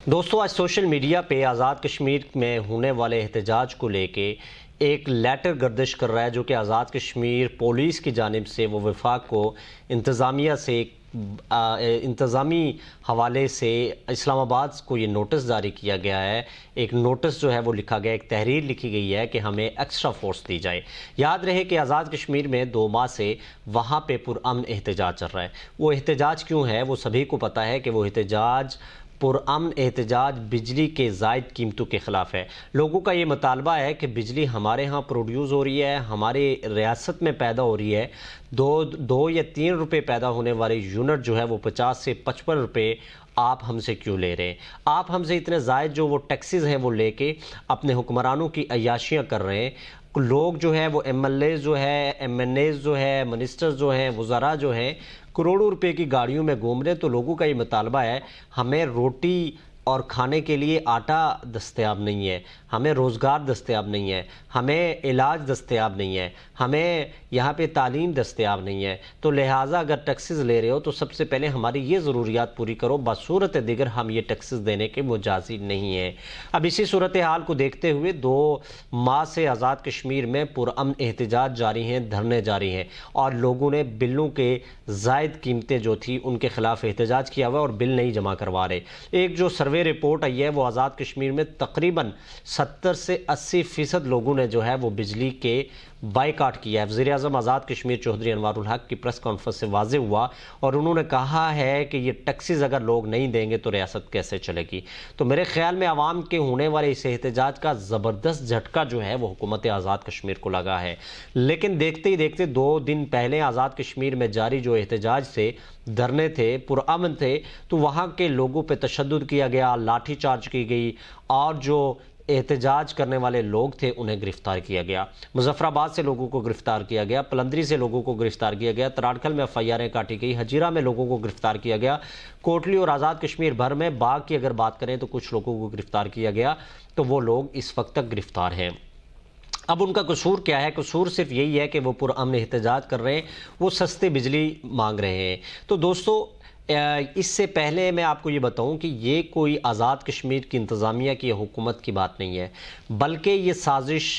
دوستو آج social media پہ آزاد کشمیر میں ہونے والے احتجاج کو لے کے ایک لیٹر گردش کر رہا ہے جو کہ آزاد کشمیر پولیس کی جانب سے وہ وفاق کو انتظامیہ سے انتظامی حوالے سے اسلام آباد کو یہ نوٹس جاری کیا گیا ہے۔ ایک نوٹس جو ہے وہ لکھا گیا، ایک تحریر لکھی گئی ہے کہ ہمیں ایکسٹرا فورس دی جائے۔ یاد رہے کہ آزاد کشمیر میں 2 ماہ سے وہاں پہ پرامن احتجاج چل رہا ہے۔ وہ احتجاج کیوں ہے وہ سبھی کو پتہ ہے کہ وہ احتجاج پرامن احتجاج بجلی کے زائد قیمتوں کے خلاف ہے۔ لوگوں کا یہ مطالبہ ہے کہ بجلی ہمارے ہاں پروڈیوس ہو رہی ہے، ہمارے ریاست میں پیدا ہو رہی ہے، دو یا 3 روپے پیدا ہونے والی یونٹ جو ہے وہ 50 سے 55 روپے آپ ہم سے کیوں لے رہے ہیں؟ آپ ہم سے اتنے زائد جو وہ ٹیکسز ہیں وہ لے کے اپنے حکمرانوں کی عیاشیاں کر رہے ہیں۔ لوگ جو ہے وہ ایم ایل اے جو ہے، ایم این اے جو ہے، منسٹر جو ہیں، وزراء جو ہیں، کروڑوں روپے کی گاڑیوں میں گھوم رہے ہیں۔ تو لوگوں کا یہ مطالبہ ہے ہمیں روٹی اور کھانے کے لیے آٹا دستیاب نہیں ہے، ہمیں روزگار دستیاب نہیں ہے، ہمیں علاج دستیاب نہیں ہے، ہمیں یہاں پہ تعلیم دستیاب نہیں ہے۔ تو لہٰذا اگر ٹیکسز لے رہے ہو تو سب سے پہلے ہماری یہ ضروریات پوری کرو، بصورت دیگر ہم یہ ٹیکسز دینے کے مجازی نہیں ہیں۔ اب اسی صورتحال کو دیکھتے ہوئے 2 ماہ سے آزاد کشمیر میں پرامن احتجاج جاری ہیں، دھرنے جاری ہیں، اور لوگوں نے بلوں کے زائد قیمتیں جو تھی ان کے خلاف احتجاج کیا ہوا اور بل نہیں جمع کروا رہے۔ ایک جو سروے رپورٹ آئی ہے وہ آزاد کشمیر میں تقریباً 70 سے 80% لوگوں نے جو ہے وہ بجلی کے بائیکاٹ کیا ہے۔ وزیر اعظم آزاد کشمیر چودھری انوار الحق کی پریس کانفرنس سے واضح ہوا اور انہوں نے کہا ہے کہ یہ ٹیکسز اگر لوگ نہیں دیں گے تو ریاست کیسے چلے گی۔ تو میرے خیال میں عوام کے ہونے والے اس احتجاج کا زبردست جھٹکا جو ہے وہ حکومت آزاد کشمیر کو لگا ہے۔ لیکن دیکھتے ہی دیکھتے 2 دن پہلے آزاد کشمیر میں جاری جو احتجاج تھے، دھرنے تھے، پرامن تھے، تو وہاں کے لوگوں پہ تشدد کیا گیا، لاٹھی چارج کی گئی، اور جو احتجاج کرنے والے لوگ تھے انہیں گرفتار کیا گیا۔ مظفر آباد سے لوگوں کو گرفتار کیا گیا، پلندری سے لوگوں کو گرفتار کیا گیا، تراڑکھل میں FIRیں کاٹی گئی، ہجیرہ میں لوگوں کو گرفتار کیا گیا، کوٹلی اور آزاد کشمیر بھر میں باغ کی اگر بات کریں تو کچھ لوگوں کو گرفتار کیا گیا۔ تو وہ لوگ اس وقت تک گرفتار ہیں۔ اب ان کا قصور کیا ہے؟ قصور صرف یہی ہے کہ وہ پرامن احتجاج کر رہے ہیں، وہ سستے بجلی مانگ رہے ہیں۔ تو دوستو اس سے پہلے میں آپ کو یہ بتاؤں کہ یہ کوئی آزاد کشمیر کی انتظامیہ کی حکومت کی بات نہیں ہے، بلکہ یہ سازش،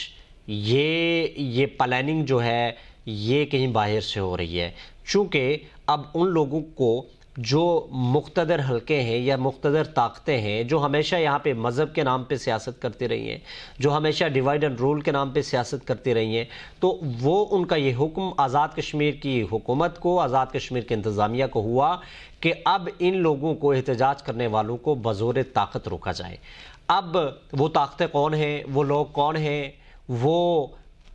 یہ پلاننگ جو ہے یہ کہیں باہر سے ہو رہی ہے۔ چونکہ اب ان لوگوں کو جو مقتدر حلقے ہیں یا مقتدر طاقتیں ہیں جو ہمیشہ یہاں پہ مذہب کے نام پہ سیاست کرتی رہی ہیں، جو ہمیشہ ڈیوائیڈ اینڈ رول کے نام پہ سیاست کرتی رہی ہیں، تو وہ ان کا یہ حکم آزاد کشمیر کی حکومت کو، آزاد کشمیر کے انتظامیہ کو ہوا کہ اب ان لوگوں کو، احتجاج کرنے والوں کو بزور طاقت روکا جائے۔ اب وہ طاقتیں کون ہیں، وہ لوگ کون ہیں، وہ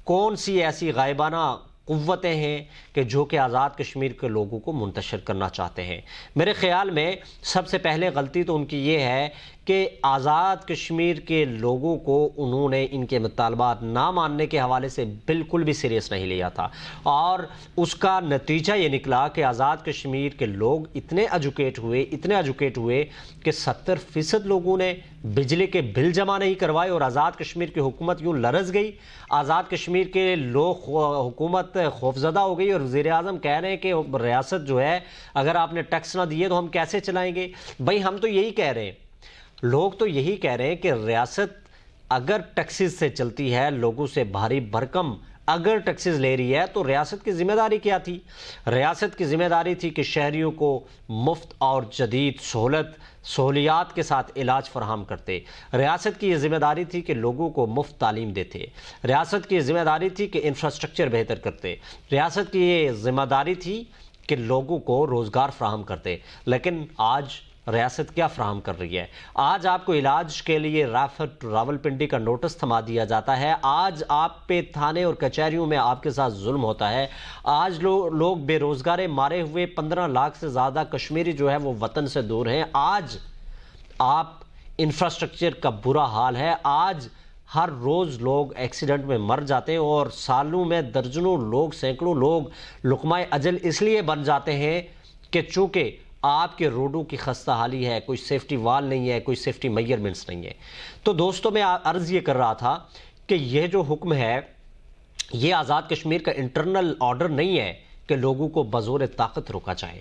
کون سی ایسی غائبانہ قوتیں ہیں کہ جو کہ آزاد کشمیر کے لوگوں کو منتشر کرنا چاہتے ہیں؟ میرے خیال میں سب سے پہلے غلطی تو ان کی یہ ہے کہ آزاد کشمیر کے لوگوں کو انہوں نے ان کے مطالبات نہ ماننے کے حوالے سے بالکل بھی سیریس نہیں لیا تھا، اور اس کا نتیجہ یہ نکلا کہ آزاد کشمیر کے لوگ اتنے ایجوکیٹ ہوئے کہ 70% لوگوں نے بجلی کے بل جمع نہیں کروائے، اور آزاد کشمیر کی حکومت یوں لرز گئی، آزاد کشمیر کے لوگ حکومت خوفزدہ ہو گئی، اور وزیر اعظم کہہ رہے ہیں کہ ریاست جو ہے اگر آپ نے ٹیکس نہ دیے تو ہم کیسے چلائیں گے؟ بھائی ہم تو یہی کہہ رہے ہیں، لوگ تو یہی کہہ رہے ہیں کہ ریاست اگر ٹیکسز سے چلتی ہے، لوگوں سے بھاری بھرکم اگر ٹیکسز لے رہی ہے، تو ریاست کی ذمہ داری کیا تھی؟ ریاست کی ذمہ داری تھی کہ شہریوں کو مفت اور جدید سہولیات کے ساتھ علاج فراہم کرتے۔ ریاست کی یہ ذمہ داری تھی کہ لوگوں کو مفت تعلیم دیتے۔ ریاست کی یہ ذمہ داری تھی کہ انفراسٹرکچر بہتر کرتے۔ ریاست کی یہ ذمہ داری تھی کہ لوگوں کو روزگار فراہم کرتے۔ لیکن آج ریاست کیا فراہم کر رہی ہے؟ آج آپ کو علاج کے لیے ریفر راولپنڈی کا نوٹس تھما دیا جاتا ہے، آج آپ پہ تھانے اور کچہریوں میں آپ کے ساتھ ظلم ہوتا ہے، آج لوگ بے روزگارے مارے ہوئے 15 لاکھ سے زیادہ کشمیری جو ہے وہ وطن سے دور ہیں، آج آپ انفراسٹرکچر کا برا حال ہے، آج ہر روز لوگ ایکسیڈنٹ میں مر جاتے ہیں، اور سالوں میں درجنوں لوگ، سینکڑوں لوگ لقمہ اجل اس لیے بن جاتے ہیں کہ چونکہ آپ کے روڈوں کی خستہ حالی ہے، کوئی سیفٹی وال نہیں ہے، کوئی سیفٹی میجرمنٹس نہیں ہے۔ تو دوستو میں عرض یہ کر رہا تھا کہ یہ جو حکم ہے یہ آزاد کشمیر کا انٹرنل آرڈر نہیں ہے کہ لوگوں کو بزور طاقت روکا جائے۔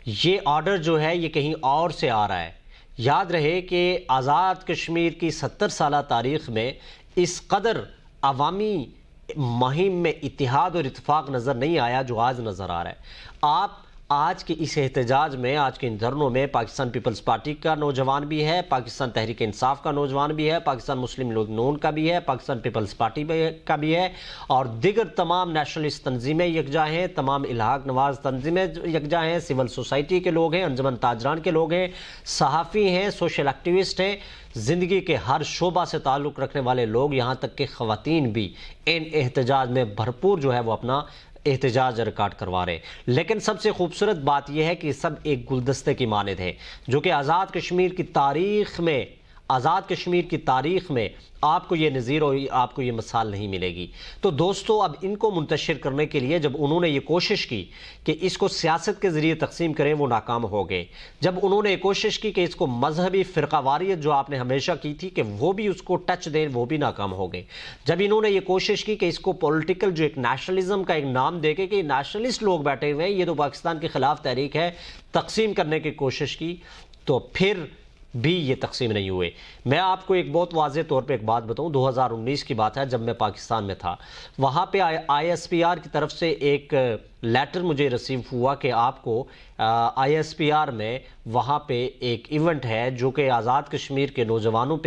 یہ آرڈر جو ہے یہ کہیں اور سے آ رہا ہے، یاد رہے کہ آزاد کشمیر کی 70 سالہ تاریخ میں اس قدر عوامی مہم میں اتحاد اور اتفاق نظر نہیں آیا جو آج نظر آ رہا ہے۔ آپ آج کے اس احتجاج میں، آج کے ان دھرنوں میں پاکستان پیپلز پارٹی کا نوجوان بھی ہے، پاکستان تحریک انصاف کا نوجوان بھی ہے، پاکستان مسلم لیگ نون کا بھی ہے، پاکستان پیپلز پارٹی کا بھی ہے، اور دیگر تمام نیشنلسٹ تنظیمیں یکجا ہیں، تمام الحاق نواز تنظیمیں یکجا ہیں، سول سوسائٹی کے لوگ ہیں، انجمن تاجران کے لوگ ہیں، صحافی ہیں، سوشل ایکٹیوسٹ ہیں، زندگی کے ہر شعبہ سے تعلق رکھنے والے لوگ، یہاں تک کہ خواتین بھی ان احتجاج میں بھرپور جو ہے وہ اپنا احتجاج ریکارڈ کروا رہے ہیں۔ لیکن سب سے خوبصورت بات یہ ہے کہ سب ایک گلدستے کی مانند ہے، جو کہ آزاد کشمیر کی تاریخ میں آپ کو یہ نظیر اور آپ کو یہ مثال نہیں ملے گی۔ تو دوستو، اب ان کو منتشر کرنے کے لیے جب انہوں نے یہ کوشش کی کہ اس کو سیاست کے ذریعے تقسیم کریں، وہ ناکام ہو گئے۔ جب انہوں نے یہ کوشش کی کہ اس کو مذہبی فرقہ واریت جو آپ نے ہمیشہ کی تھی کہ وہ بھی اس کو ٹچ دیں، وہ بھی ناکام ہو گئے۔ جب انہوں نے یہ کوشش کی کہ اس کو پولیٹیکل جو ایک نیشنلزم کا ایک نام دے کے کہ نیشنلسٹ لوگ بیٹھے ہوئے ہیں، یہ تو پاکستان کے خلاف تحریک ہے، تقسیم کرنے کی کوشش کی، تو پھر بھی یہ تقسیم نہیں ہوئے۔ میں آپ کو ایک بہت واضح طور پہ ایک بات بتاؤں، 2019 کی بات ہے، جب میں پاکستان میں تھا، وہاں پہ آئی ایس پی آر کی طرف سے ایک لیٹر مجھے ریسیو ہوا کہ آپ کو آئی ایس پی آر میں وہاں پہ ایک ایونٹ ہے جو کہ آزاد کشمیر کے نوجوانوں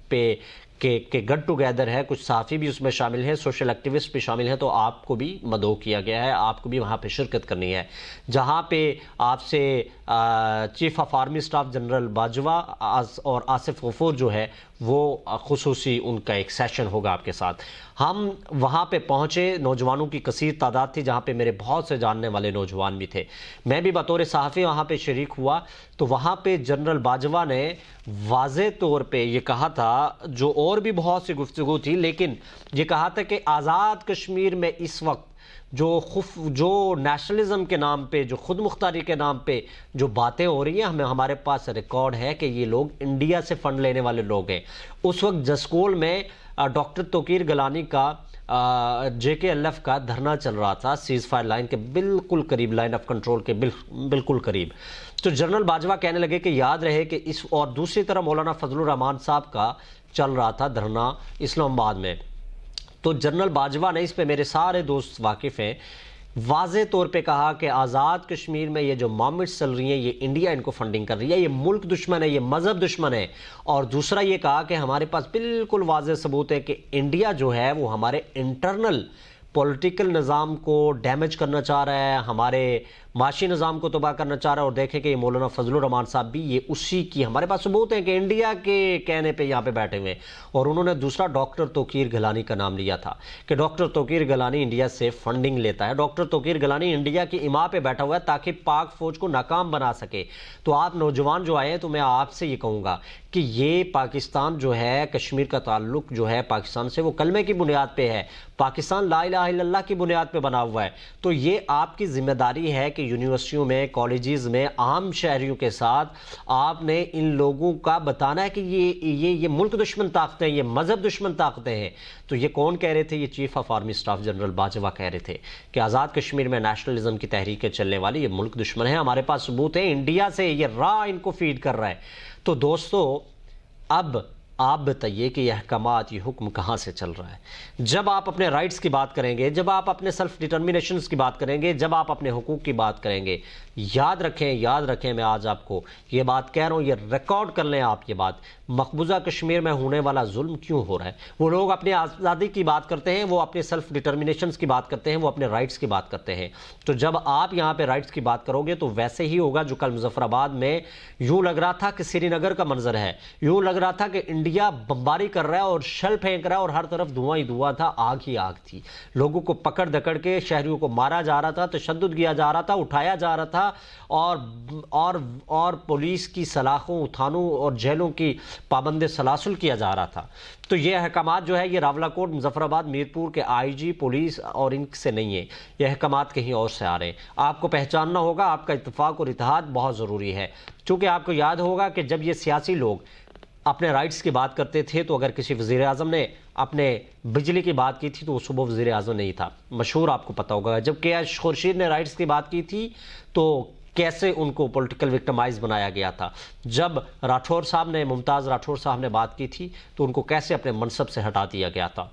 پہ کہ گٹ ٹوگیدر ہے، کچھ صحافی بھی اس میں شامل ہیں، سوشل ایکٹیوسٹ بھی شامل ہیں، تو آپ کو بھی مدعو کیا گیا ہے، آپ کو بھی وہاں پہ شرکت کرنی ہے، جہاں پہ آپ سے chief of army staff general Bajwa اور آصف غفور جو ہے وہ خصوصی ان کا ایک سیشن ہوگا آپ کے ساتھ۔ ہم وہاں پہ پہنچے، نوجوانوں کی کثیر تعداد تھی، جہاں پہ میرے بہت سے جاننے والے نوجوان بھی تھے، میں بھی بطور صحافی وہاں پہ شریک ہوا۔ تو وہاں پہ جنرل باجوہ نے واضح طور پہ یہ کہا تھا، جو اور بھی بہت سی گفتگو تھی، لیکن یہ کہا تھا کہ آزاد کشمیر میں اس وقت جو نیشنلزم کے نام پہ، جو خود مختاری کے نام پہ جو باتیں ہو رہی ہیں، ہمارے پاس ریکارڈ ہے کہ یہ لوگ انڈیا سے فنڈ لینے والے لوگ ہیں۔ اس وقت جسکول میں ڈاکٹر توقیر گیلانی کا جے کے ایل ایف کا دھرنا چل رہا تھا، سیز فائر لائن کے بالکل قریب، لائن آف کنٹرول کے بالکل قریب۔ تو جنرل باجوہ کہنے لگے کہ یاد رہے کہ اور دوسری طرف مولانا فضل الرحمان صاحب کا چل رہا تھا دھرنا اسلام آباد میں۔ تو جنرل باجوہ نے، اس پہ میرے سارے دوست واقف ہیں، واضح طور پہ کہا کہ آزاد کشمیر میں یہ جو موومنٹس چل رہی ہیں، یہ انڈیا ان کو فنڈنگ کر رہی ہے، یہ ملک دشمن ہے، یہ مذہب دشمن ہے۔ اور دوسرا یہ کہا کہ ہمارے پاس بالکل واضح ثبوت ہے کہ انڈیا جو ہے وہ ہمارے انٹرنل پولیٹیکل نظام کو ڈیمیج کرنا چاہ رہا ہے، ہمارے معاشی نظام کو تباہ کرنا چاہ رہا ہے۔ اور دیکھیں کہ یہ مولانا فضل الرحمان صاحب بھی یہ اسی کی، ہمارے پاس ثبوت ہے کہ انڈیا کے کہنے پہ یہاں پہ بیٹھے ہوئے ہیں۔ اور انہوں نے دوسرا ڈاکٹر توقیر گیلانی کا نام لیا تھا کہ ڈاکٹر توقیر گیلانی انڈیا سے فنڈنگ لیتا ہے، ڈاکٹر توقیر گیلانی انڈیا کی اما پہ بیٹھا ہوا ہے تاکہ پاک فوج کو ناکام بنا سکے۔ تو آپ نوجوان جو آئے ہیں، تو میں آپ سے یہ کہوں گا کہ یہ پاکستان جو ہے، کشمیر کا تعلق جو ہے پاکستان سے، وہ کلمے کی بنیاد پہ ہے، پاکستان لا الہ الا اللہ کی بنیاد پہ بنا ہوا ہے۔ تو یہ آپ کی ذمہ داری ہے کہ یونیورسٹیوں میں، کالجز میں، عام شہریوں کے ساتھ آپ نے ان لوگوں کا بتانا ہے کہ یہ ملک دشمن طاقتیں ہیں، یہ مذہب دشمن طاقتیں ہیں۔ تو یہ کون کہہ رہے تھے؟ یہ chief of army staff general Bajwa کہہ رہے تھے کہ آزاد کشمیر میں نیشنلزم کی تحریکیں چلنے والی یہ ملک دشمن ہے، ہمارے پاس ثبوت ہے، انڈیا سے یہ راہ ان کو فیڈ کر رہا ہے۔ تو دوستو، اب آپ بتائیے کہ یہ احکامات، یہ حکم کہاں سے چل رہا ہے؟ جب آپ اپنے رائٹس کی بات کریں گے، جب آپ اپنے سیلف ڈٹرمنیشنز کی بات کریں گے، جب آپ اپنے حقوق کی بات کریں گے، یاد رکھیں میں آج آپ کو یہ بات کہہ رہا ہوں، یہ ریکارڈ کر لیں آپ یہ بات، مقبوضہ کشمیر میں ہونے والا ظلم کیوں ہو رہا ہے؟ وہ لوگ اپنی آزادی کی بات کرتے ہیں، وہ اپنے سیلف ڈٹرمنیشنز کی بات کرتے ہیں، وہ اپنے رائٹس کی بات کرتے ہیں۔ تو جب آپ یہاں پہ رائٹس کی بات کرو گے تو ویسے ہی ہوگا جو کل مظفر آباد میں یوں لگ رہا تھا کہ سری نگر کا منظر ہے، یوں لگ رہا تھا کہ انڈیا بمباری کر رہا ہے اور شل پھینک رہا ہے اور ہر طرف دھواں ہی دھواں تھا، آگ ہی آگ تھی، لوگوں کو پکڑ دکڑ کے شہریوں کو مارا جا رہا تھا، تشدد کیا جا رہا تھا، اٹھایا جا رہا تھا، اور پولیس کی سلاخوں، تھانوں اور جیلوں کی پابند سلاسل کیا جا رہا تھا۔ تو یہ احکامات جو ہے یہ راولاکوٹ، مظفر آباد، میرپور کے آئی جی، پولیس اور ان سے نہیں ہے، یہ احکامات کہیں اور سے آ رہے ہیں۔ آپ کو پہچاننا ہوگا، آپ کا اتفاق اور اتحاد بہت ضروری ہے، چونکہ آپ کو یاد ہوگا کہ جب یہ سیاسی لوگ اپنے رائٹس کی بات کرتے تھے تو اگر کسی وزیر اعظم نے اپنے بجلی کی بات کی تھی تو وہ صبح وزیر اعظم نہیں تھا، مشہور آپ کو پتہ ہوگا۔ جب کے ایچ خورشید نے رائٹس کی بات کی تھی تو کیسے ان کو پولیٹیکل وکٹمائز بنایا گیا تھا. جب راٹھور صاحب نے ممتاز راٹھور صاحب نے بات کی تھی تو ان کو کیسے اپنے منصب سے ہٹا دیا گیا تھا.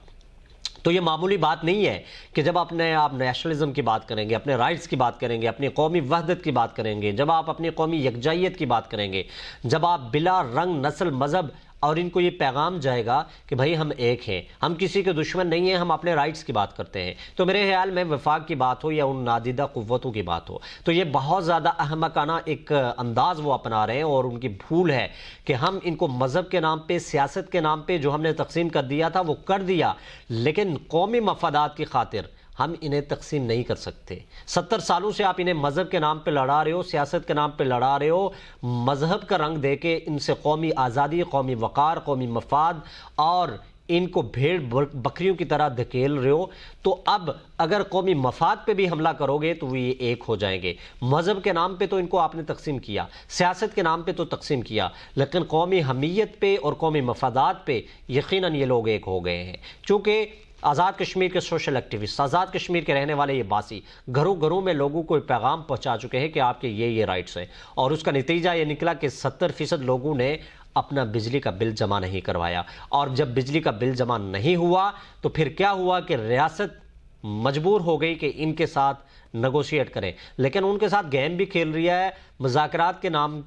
تو یہ معمولی بات نہیں ہے کہ جب آپ نیشنلزم کی بات کریں گے, اپنے رائٹس کی بات کریں گے, اپنی قومی وحدت کی بات کریں گے, جب آپ اپنی قومی یکجائیت کی بات کریں گے, جب آپ بلا رنگ نسل مذہب اور ان کو یہ پیغام جائے گا کہ بھائی ہم ایک ہیں, ہم کسی کے دشمن نہیں ہیں, ہم اپنے رائٹس کی بات کرتے ہیں, تو میرے خیال میں وفاق کی بات ہو یا ان نادیدہ قوتوں کی بات ہو تو یہ بہت زیادہ احمقانہ ایک انداز وہ اپنا رہے ہیں, اور ان کی بھول ہے کہ ہم ان کو مذہب کے نام پہ, سیاست کے نام پہ جو ہم نے تقسیم کر دیا تھا وہ کر دیا, لیکن قومی مفادات کی خاطر ہم انہیں تقسیم نہیں کر سکتے. 70 سالوں سے آپ انہیں مذہب کے نام پہ لڑا رہے ہو, سیاست کے نام پہ لڑا رہے ہو, مذہب کا رنگ دے کے ان سے قومی آزادی, قومی وقار, قومی مفاد اور ان کو بھیڑ بکریوں کی طرح دھکیل رہے ہو. تو اب اگر قومی مفاد پہ بھی حملہ کرو گے تو وہ یہ ایک ہو جائیں گے. مذہب کے نام پہ تو ان کو آپ نے تقسیم کیا, سیاست کے نام پہ تو تقسیم کیا, لیکن قومی حمیت پہ اور قومی مفادات پہ یقیناً یہ لوگ ایک ہو گئے ہیں. چونکہ آزاد کشمیر کے سوشل ایکٹیوسٹ, آزاد کشمیر کے رہنے والے یہ باسی گھروں گھروں میں لوگوں کو پیغام پہنچا چکے ہیں کہ آپ کے یہ رائٹس ہیں, اور اس کا نتیجہ یہ نکلا کہ 70% لوگوں نے اپنا بجلی کا بل جمع نہیں کروایا, اور جب بجلی کا بل جمع نہیں ہوا تو پھر کیا ہوا کہ ریاست مجبور ہو گئی کہ ان کے ساتھ نیگوشیٹ کریں, لیکن ان کے ساتھ گیم بھی کھیل رہی ہے. مذاکرات کے نام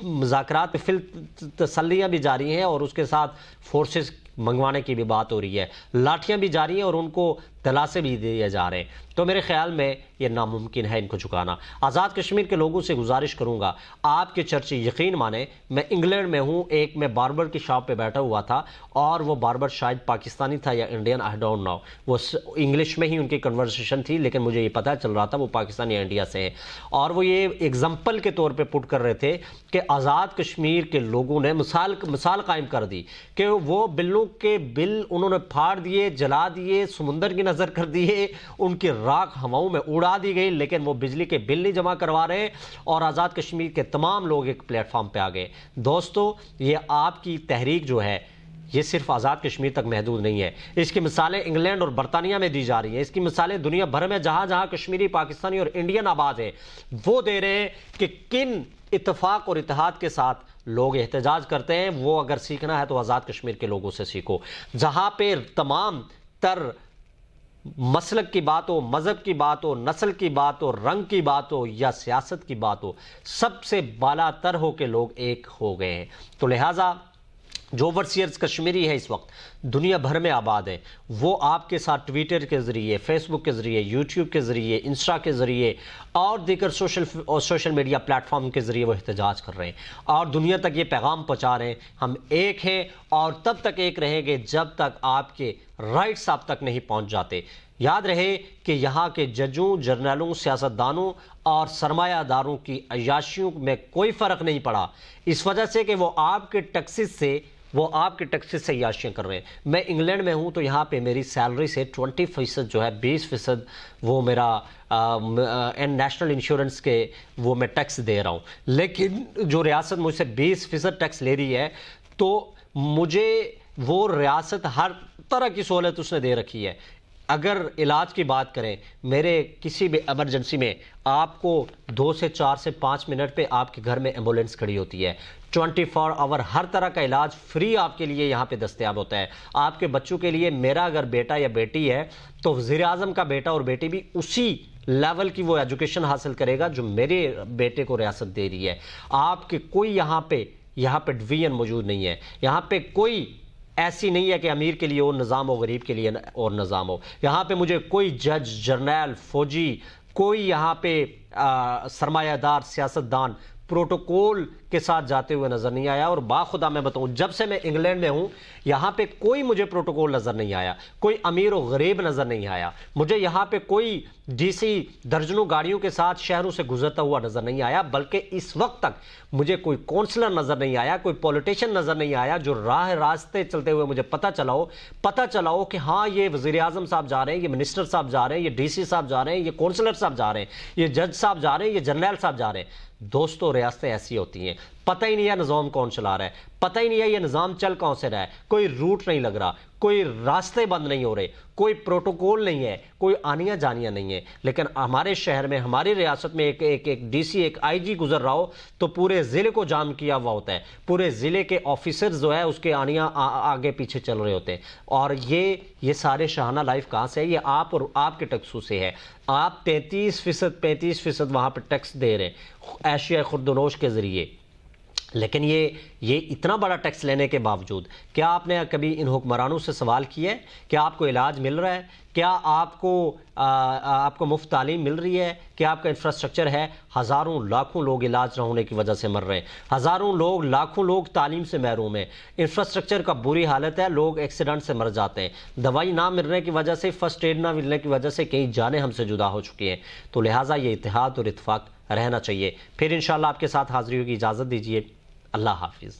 مذاکرات پہ تسلیاں بھی جاری ہیں, اور اس کے ساتھ فورسز منگوانے کی بھی بات ہو رہی ہے, لاٹھیاں بھی جاری ہیں اور ان کو تلاشے بھی دیے جا رہے ہیں. تو میرے خیال میں یہ ناممکن ہے ان کو جھکانا. آزاد کشمیر کے لوگوں سے گزارش کروں گا, آپ کے چرچے یقین مانیں, میں انگلینڈ میں ہوں, ایک میں باربر کی شاپ پہ بیٹھا ہوا تھا, اور وہ باربر شاید پاکستانی تھا یا انڈین, آئی ڈونٹ نو, وہ انگلش میں ہی ان کی کنورسیشن تھی, لیکن مجھے یہ پتہ چل رہا تھا وہ پاکستان یا انڈیا سے ہیں, اور وہ یہ ایگزامپل کے طور پہ پٹ کر رہے تھے کہ آزاد کشمیر کے لوگوں نے مثال قائم کر دی کہ وہ بلوں کے بل انہوں نے پھاڑ دیے, جلا دیے, سمندر کی نظر کر دیے, ان کی راکھ ہواؤں میں اڑا دی گئی, لیکن وہ بجلی کے بل نہیں جمع کروا رہے, اور آزاد کشمیر کے تمام لوگ ایک پلیٹ فارم پہ آ گئے. دوستو, یہ آپ کی تحریک جو ہے یہ صرف آزاد کشمیر تک محدود نہیں ہے, اس کی مثالیں انگلینڈ اور برطانیہ میں دی جا رہی ہیں, اس کی مثالیں دنیا بھر میں جہاں جہاں کشمیری, پاکستانی اور انڈین آباد ہیں وہ دے رہے ہیں کہ کن اتفاق اور اتحاد کے ساتھ لوگ احتجاج کرتے ہیں. وہ اگر سیکھنا ہے تو آزاد کشمیر کے لوگوں سے سیکھو, جہاں پہ تمام تر مسلک کی بات ہو, مذہب کی بات ہو, نسل کی بات ہو, رنگ کی بات ہو یا سیاست کی بات ہو, سب سے بالا تر ہو کے لوگ ایک ہو گئے ہیں. تو لہٰذا جو اوورسیئرز کشمیری ہے اس وقت دنیا بھر میں آباد ہے, وہ آپ کے ساتھ ٹویٹر کے ذریعے, فیس بک کے ذریعے, یوٹیوب کے ذریعے, انسٹا کے ذریعے اور دیگر سوشل میڈیا پلیٹ فارم کے ذریعے وہ احتجاج کر رہے ہیں, اور دنیا تک یہ پیغام پہنچا رہے ہیں ہم ایک ہیں, اور تب تک ایک رہیں گے جب تک آپ کے رائٹس آپ تک نہیں پہنچ جاتے. یاد رہے کہ یہاں کے ججوں, جرنیلوں, سیاستدانوں اور سرمایہ داروں کی عیاشیوں میں کوئی فرق نہیں پڑا, اس وجہ سے کہ وہ آپ کے ٹیکسز سے عیاشیاں کر رہے ہیں. میں انگلینڈ میں ہوں تو یہاں پہ میری سیلری سے 20% جو ہے 20% وہ میرا نیشنل انشورنس کے وہ میں ٹیکس دے رہا ہوں, لیکن جو ریاست مجھ سے 20% ٹیکس لے رہی ہے تو مجھے وہ ریاست ہر طرح کی سہولت اس نے دے رکھی ہے. اگر علاج کی بات کریں, میرے کسی بھی ایمرجنسی میں آپ کو 2 سے 4 سے 5 منٹ پہ آپ کے گھر میں ایمبولینس کھڑی ہوتی ہے, 24 آور ہر طرح کا علاج فری آپ کے لیے یہاں پہ دستیاب ہوتا ہے. آپ کے بچوں کے لیے, میرا اگر بیٹا یا بیٹی ہے تو وزیر اعظم کا بیٹا اور بیٹی بھی اسی لیول کی وہ ایجوکیشن حاصل کرے گا جو میرے بیٹے کو ریاست دے رہی ہے. آپ کے کوئی یہاں پہ ڈویژن موجود نہیں ہے, یہاں پہ کوئی ایسی نہیں ہے کہ امیر کے لیے اور نظام ہو, غریب کے لیے اور نظام ہو. یہاں پہ مجھے کوئی جج, جرنیل, فوجی, کوئی یہاں پہ سرمایہ دار, سیاستدان پروٹوکول کے ساتھ جاتے ہوئے نظر نہیں آیا. اور باخدا میں بتاؤں, جب سے میں انگلینڈ میں ہوں یہاں پہ کوئی مجھے پروٹوکول نظر نہیں آیا, کوئی امیر و غریب نظر نہیں آیا, مجھے یہاں پہ کوئی ڈی سی درجنوں گاڑیوں کے ساتھ شہروں سے گزرتا ہوا نظر نہیں آیا, بلکہ اس وقت تک مجھے کوئی کونسلر نظر نہیں آیا, کوئی پولیٹیشین نظر نہیں آیا جو راستے چلتے ہوئے مجھے پتہ چلا ہو کہ ہاں یہ وزیر اعظم صاحب جا رہے ہیں, یہ منسٹر صاحب جا رہے ہیں, یہ ڈی سی صاحب جا رہے ہیں, یہ کونسلر صاحب جا رہے ہیں, یہ جج صاحب جا رہے ہیں, یہ جرنیل صاحب جا رہے ہیں. دوستو, ریاستیں ایسی ہوتی ہیں, پتہ ہی نہیں ہے نظام کون چلا رہا ہے، پتہ ہی نہیں ہے یہ نظام چل کون سے رہا ہے، کوئی روٹ نہیں لگ رہا، کوئی راستے بند نہیں ہو رہے، کوئی پروٹوکول نہیں ہے، کوئی آنیاں جانیاں نہیں ہیں. لیکن ہمارے شہر میں، ہماری ریاست میں ایک ڈی سی، ایک آئی جی گزر رہا ہو تو پورے ضلع کو جام کیا ہوا ہوتا ہے، پورے ضلع کے آفیسرز جو ہے اس کے آنیاں آگے پیچھے چل رہے ہوتے ہیں. اور یہ سارے شاہانہ لائف کہاں سے ہے؟ یہ آپ اور آپ کے ٹیکسوں سے ہے. آپ 35% وہاں پہ ٹیکس دے رہے ہیں اشیاء خورد و نوش کے ذریعے. لیکن یہ اتنا بڑا ٹیکس لینے کے باوجود کیا آپ نے کبھی ان حکمرانوں سے سوال کیا ہے کہ آپ کو علاج مل رہا ہے؟ کیا آپ کو مفت تعلیم مل رہی ہے؟ کیا آپ کا انفراسٹرکچر ہے؟ ہزاروں لاکھوں لوگ علاج نہ ہونے کی وجہ سے مر رہے ہیں، ہزاروں لوگ، لاکھوں لوگ تعلیم سے محروم ہیں، انفراسٹرکچر کا بری حالت ہے، لوگ ایکسیڈنٹ سے مر جاتے ہیں، دوائی نہ ملنے کی وجہ سے، فرسٹ ایڈ نہ ملنے کی وجہ سے کئی جانیں ہم سے جدا ہو چکی ہیں. تو لہٰذا یہ اتحاد اور اتفاق رہنا چاہیے. پھر انشاءاللہ آپ کے ساتھ حاضری ہوگی. اجازت دیجیے. اللہ حافظ.